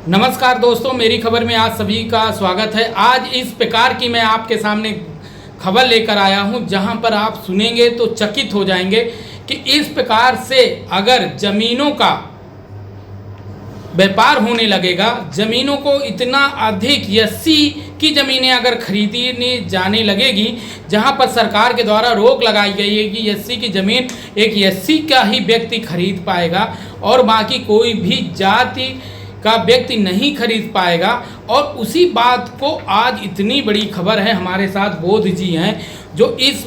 नमस्कार दोस्तों, मेरी खबर में आज सभी का स्वागत है। आज इस प्रकार की मैं आपके सामने खबर लेकर आया हूं, जहां पर आप सुनेंगे तो चकित हो जाएंगे कि इस प्रकार से अगर ज़मीनों का व्यापार होने लगेगा, ज़मीनों को इतना अधिक एससी की ज़मीनें अगर खरीदने जाने लगेगी, जहां पर सरकार के द्वारा रोक लगाई गई है कि एससी की ज़मीन एक एससी का ही व्यक्ति खरीद पाएगा और बाकी कोई भी जाति का व्यक्ति नहीं खरीद पाएगा। और उसी बात को आज इतनी बड़ी खबर है, हमारे साथ बोध जी हैं जो इस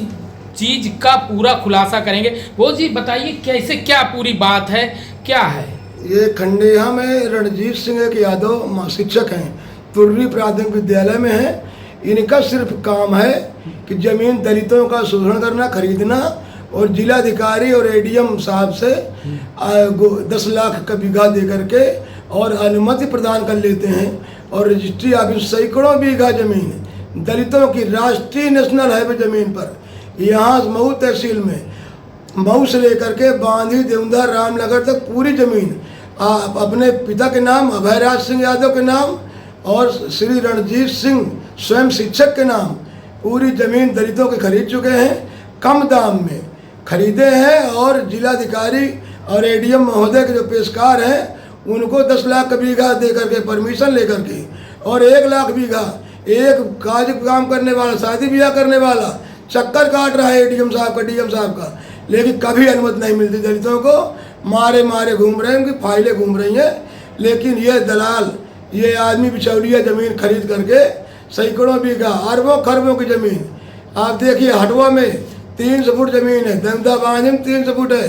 चीज़ का पूरा खुलासा करेंगे। बोध जी बताइए कैसे, क्या पूरी बात है, क्या है ये? खंडेहा में रणजीत सिंह एक यादव शिक्षक हैं, तुर्री प्राथमिक विद्यालय में हैं। इनका सिर्फ काम है कि ज़मीन दलितों का शोषण करना, खरीदना और जिलाधिकारी और एडीएम साहब से 10 लाख का बीघा दे करके और अनुमति प्रदान कर लेते हैं। और रजिस्ट्री ऑफिस सैकड़ों बीघा ज़मीन दलितों की राष्ट्रीय नेशनल हाईवे ज़मीन पर, यहाँ मऊ तहसील में मऊ से लेकर के बांधी, देवधा, रामनगर तक पूरी ज़मीन अपने पिता के नाम अभयराज सिंह यादव के नाम और श्री रणजीत सिंह स्वयं शिक्षक के नाम पूरी ज़मीन दलितों के खरीद चुके हैं, कम दाम में खरीदे हैं। और जिलाधिकारी और एडीएम महोदय के जो पेशकार हैं उनको 10 लाख का बीघा दे करके परमिशन लेकर के, और 1 लाख बीघा एक काज काम करने वाला, शादी ब्याह करने वाला चक्कर काट रहा है एडीएम साहब का, डीएम साहब का, लेकिन कभी अनुमति नहीं मिलती। दलितों को मारे मारे घूम रहे हैं, उनकी फाइलें घूम रही हैं। लेकिन ये दलाल, ये आदमी बिचौलिया ज़मीन खरीद करके सैकड़ों बीघा, अरबों खरबों की ज़मीन, आप देखिए हटवा में 300 फुट ज़मीन है, दमदा बांधी में 300 फुट है,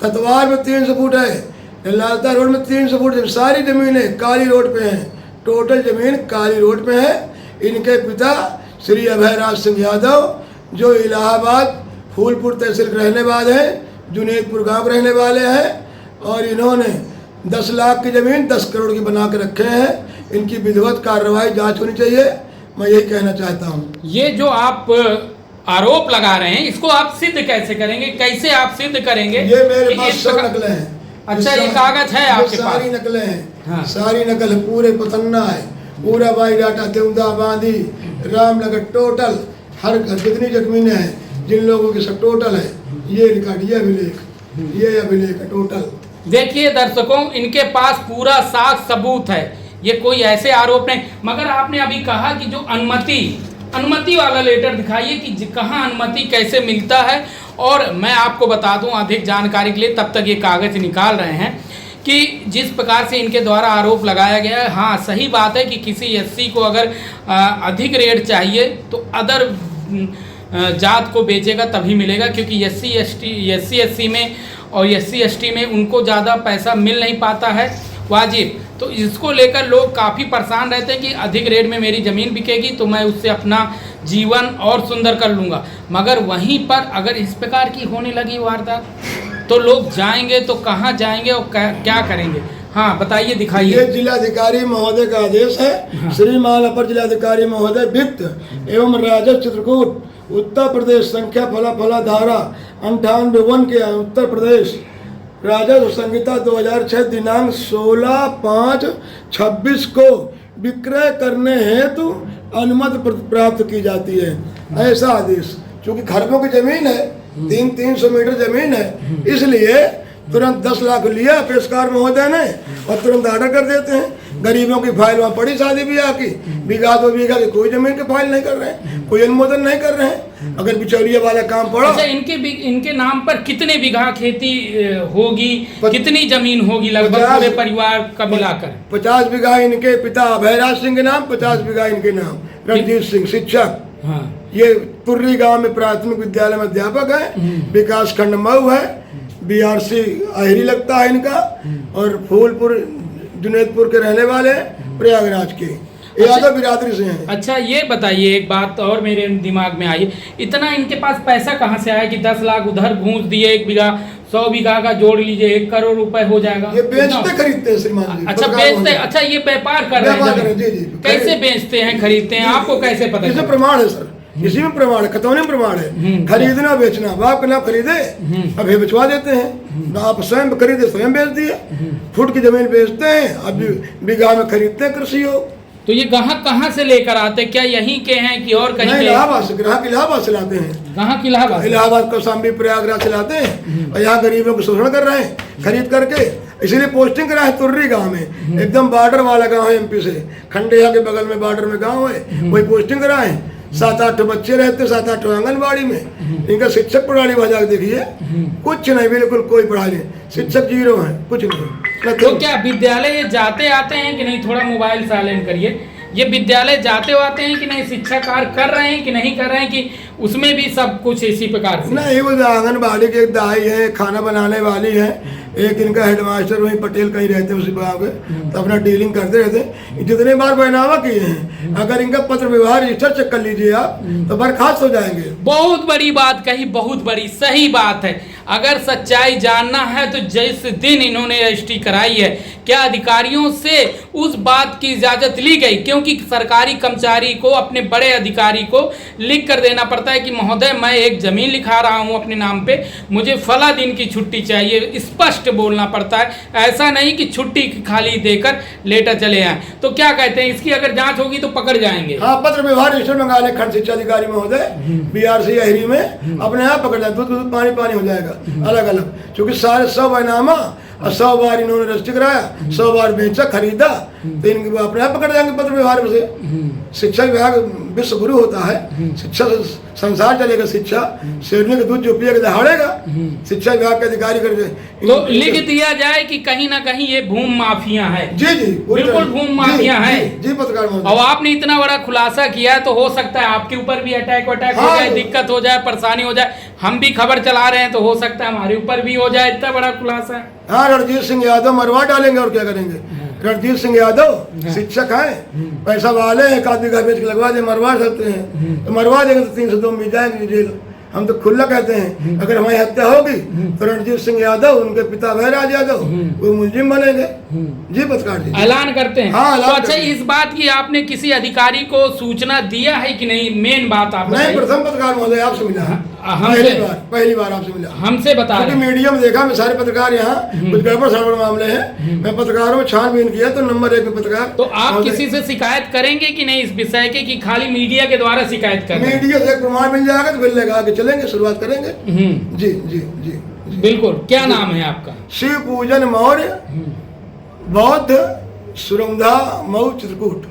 कतवार में 300 फुट है, लालता रोड में 300 फुट, सारी ज़मीनें काली रोड पे हैं। टोटल ज़मीन काली रोड पे है। इनके पिता श्री अभयराज सिंह यादव जो इलाहाबाद फूलपुर तहसील के रहने वाले हैं, जुनेदपुर गांव के रहने वाले हैं, और इन्होंने 10 लाख की ज़मीन 10 करोड़ की बना के रखे हैं। इनकी विधिवत कार्रवाई जांच होनी चाहिए, मैं यही कहना चाहता हूँ। ये जो आप आरोप लगा रहे हैं, इसको आप सिद्ध कैसे करेंगे, कैसे आप सिद्ध करेंगे? ये मेरे पास सब नकलें हैं। अच्छा, ये कागज है आपके पास? सारी नकलें हैं। हाँ। सारी नकल है, पूरे पतन्ना है, पूरा बाई डाटा, देवदा बांधी, रामनगर, टोटल हर जितनी जमीनें हैं जिन लोगों की सब टोटल है। ये रिकॉर्ड, ये अभिलेख है टोटल। देखिए दर्शकों, इनके पास पूरा साख सबूत है, ये कोई ऐसे आरोप नहीं। मगर आपने अभी कहा कि जो अनुमति वाला लेटर दिखाइए कि कहाँ अनुमति कैसे मिलता है। और मैं आपको बता दूं अधिक जानकारी के लिए, तब तक ये कागज़ निकाल रहे हैं कि जिस प्रकार से इनके द्वारा आरोप लगाया गया है, हाँ सही बात है कि किसी एससी को अगर अधिक रेट चाहिए तो अदर जात को बेचेगा तभी मिलेगा, क्योंकि एससी एसटी में और एससी एसटी में उनको ज़्यादा पैसा मिल नहीं पाता है वाजिब। तो इसको लेकर लोग काफ़ी परेशान रहते हैं कि अधिक रेट में मेरी ज़मीन बिकेगी तो मैं उससे अपना जीवन और सुंदर कर लूँगा। मगर वहीं पर अगर इस प्रकार की होने लगी वारदात तो लोग जाएंगे तो कहाँ जाएंगे और क्या करेंगे? हाँ बताइए, दिखाइए। ये जिलाधिकारी महोदय का आदेश है। हाँ। श्रीमान अपर जिलाधिकारी महोदय वित्त एवं राजस्व चित्रकूट उत्तर प्रदेश संख्या फला धारा 98 के उत्तर प्रदेश राजस्व संहिता 2006 दिनांक 16/5/26 को विक्रय करने हेतु अनुमति प्राप्त की जाती है, ऐसा आदेश। क्योंकि खरबों की जमीन है, 300 मीटर जमीन है, इसलिए तुरंत 10 लाख लिया पेशकार महोदय ने और तुरंत ऑर्डर कर देते हैं। गरीबों की फाइल वहाँ पड़ी, शादी ब्याह की, बीघा 2 बीघा की कोई जमीन की फाइल नहीं कर रहे हैं, कोई अनुमोदन नहीं कर रहे हैं। अगर बिचौलिया वाला काम पड़ा। अच्छा, इनके नाम पर कितने बीघा खेती होगी, कितनी जमीन होगी लगभग पूरे परिवार का मिलाकर? 50 बीघा इनके पिता अभयराज सिंह के नाम, 50 बीघा इनके नाम, रणजीत सिंह शिक्षक। हाँ। ये तुर्री गांव में प्राथमिक विद्यालय में अध्यापक है, विकास खंड मऊ है, बीआरसी अहरी लगता है इनका, और फूलपुर जुनेदपुर के रहने वाले हैं, प्रयागराज के यादव बिरादरी से हैं। अच्छा, ये बताइए एक बात और मेरे दिमाग में आई, इतना इनके पास पैसा कहाँ से आया कि 10 लाख उधर घूंस दिए, 1 बीघा 100 बीघा का जोड़ लीजिए 1 करोड़ रुपए हो जाएगा? ये बेचते खरीदते हैं श्रीमान जी। अच्छा बेचते, अच्छा ये व्यापार कर रहे हैं? जी। कैसे बेचते हैं खरीदते हैं, आपको कैसे पता? प्रमाण है सर, इसी में प्रमाण है, खतौनी में प्रमाण है। खरीदना बेचना, बाप के नाम खरीदे अब ये बिचवा देते हैं, ना आप स्वयं खरीदे स्वयं बेच दिए। फुट की जमीन बेचते हैं, अब बीघा में खरीदते हैं कृषि हो। तो ये ग्राहक कहाँ से लेकर आते हैं? क्या यहीं के हैं कि और कहीं नहीं, के? इलाहाबाद से, ग्राहक इलाहाबाद से लाते हैं। ग्राहक इलाहाबाद? इलाहाबाद कौशाम्बी प्रयागराज से लाते हैं और यहाँ गरीबों को शोषण कर रहे हैं खरीद करके। इसीलिए पोस्टिंग करा है तुर्री गांव में, एकदम बॉर्डर वाला गांव है एमपी से, खंडेया के बगल में बॉर्डर में गांव है, वही पोस्टिंग करा है। 7-8 बच्चे रहते, 7-8 आंगनबाड़ी में। इनका शिक्षक प्रणाली भजा के देखिए, कुछ नहीं, बिल्कुल कोई पढ़ाई नहीं, शिक्षक जीरो है, कुछ नहीं। तो क्या विद्यालय जाते आते हैं कि नहीं? थोड़ा मोबाइल साइलेंट करिए। ये विद्यालय जाते आते हैं कि नहीं? शिक्षा कार्य कर रहे हैं कि नहीं कर रहे हैं, कि उसमें भी सब कुछ इसी प्रकार से? नहीं, वो आंगनबाड़ी के एक दाई है, खाना बनाने वाली है, एक इनका हेडमास्टर वहीं पटेल कहीं रहते हैं उसी गाँव के, तो अपना डीलिंग करते रहते हैं। जितने बार बैनामा किए हैं, अगर इनका पत्र व्यवहार रजिस्टर चेक कर लीजिए आप, तो बर्खास्त हो जाएंगे। बहुत बड़ी बात कही, बहुत बड़ी सही बात है। अगर सच्चाई जानना है तो जिस दिन इन्होंने रजिस्ट्री कराई है, क्या अधिकारियों से उस बात की इजाज़त ली गई? क्योंकि सरकारी कर्मचारी को, अपने बड़े अधिकारी को लिख कर देना पड़ता है कि महोदय मैं एक ज़मीन लिखा रहा हूँ अपने नाम पे, मुझे फला दिन की छुट्टी चाहिए, स्पष्ट बोलना पड़ता है। ऐसा नहीं कि छुट्टी खाली देकर लेटर चले आए। तो क्या कहते हैं, इसकी अगर जांच होगी तो पकड़ जाएंगे? हाँ, पत्र व्यवहार रजिस्टर मंगा ले खंड शिक्षा अधिकारी महोदय बीआरसी अहरी में, अपने आप पकड़ जाए, दूध पानी पानी हो जाएगा अलग अलग। क्योंकि सारे 100 बैनामा और 100 बार इन्होंने रजिस्ट्री कराया, 100 बार बेचा खरीदा, तो इनके अपने आप पकड़ जाएंगे पत्र व्यवहार में से। शिक्षा विभाग विश्व गुरु होता है, शिक्षा संसार चलेगा, शिक्षा शेरनी का दूध जो पिएगा दहाड़ेगा। शिक्षा विभाग के अधिकारी कर तो लिख दिया जाए कि कहीं ना कहीं ये भूमि माफिया है। जी जी, बिल्कुल भूमि माफिया है। जी पत्रकार महोदय, और आपने इतना बड़ा खुलासा किया है, तो हो सकता है आपके ऊपर भी अटैक हो जाए, दिक्कत हो जाए, परेशानी हो जाए। हम भी खबर चला रहे हैं तो हो सकता है हमारे ऊपर भी हो जाए, इतना बड़ा खुलासा है। हाँ, रणजीत सिंह यादव मरवा डालेंगे और क्या करेंगे। रणजीत सिंह यादव शिक्षक हैं, पैसा वाले हैं, एक आदमी घर बेच के लगवा दे, मरवा सकते हैं, तो मरवा देंगे तो 302 मिल जाएंगे जेल। हम तो खुला कहते हैं, अगर हमारी हत्या होगी तो रणजीत सिंह यादव, उनके पिता भैराज यादव, वो मुलजिम बनेंगे। जी पत्रकार जी, ऐलान करते हैं। हाँ, तो अच्छा, इस बात की आपने किसी अधिकारी को सूचना दिया है कि नहीं? मेन बात आप नहीं, प्रथम पत्रकार महोदय आपसे मिला है, पहली बार आपसे मिला। हमसे बता रहे हैं। मीडिया में देखा, मैं सारे पत्रकार यहाँ कुछ गड़बड़ सड़बड़ मामले हैं, मैं पत्रकारों में छानबीन किया तो नंबर 1 में पत्रकार। तो आप किसी से शिकायत करेंगे कि नहीं इस विषय के, कि खाली मीडिया के द्वारा शिकायत करें? मीडिया से प्रमाण मिल जाएगा तो फिर लेकर आगे चलेंगे, शुरुआत करेंगे। जी जी जी, बिल्कुल। क्या नाम है आपका? शिव पूजन मौर्य, बौद्ध, सुरंधा, मऊ, चित्रकूट।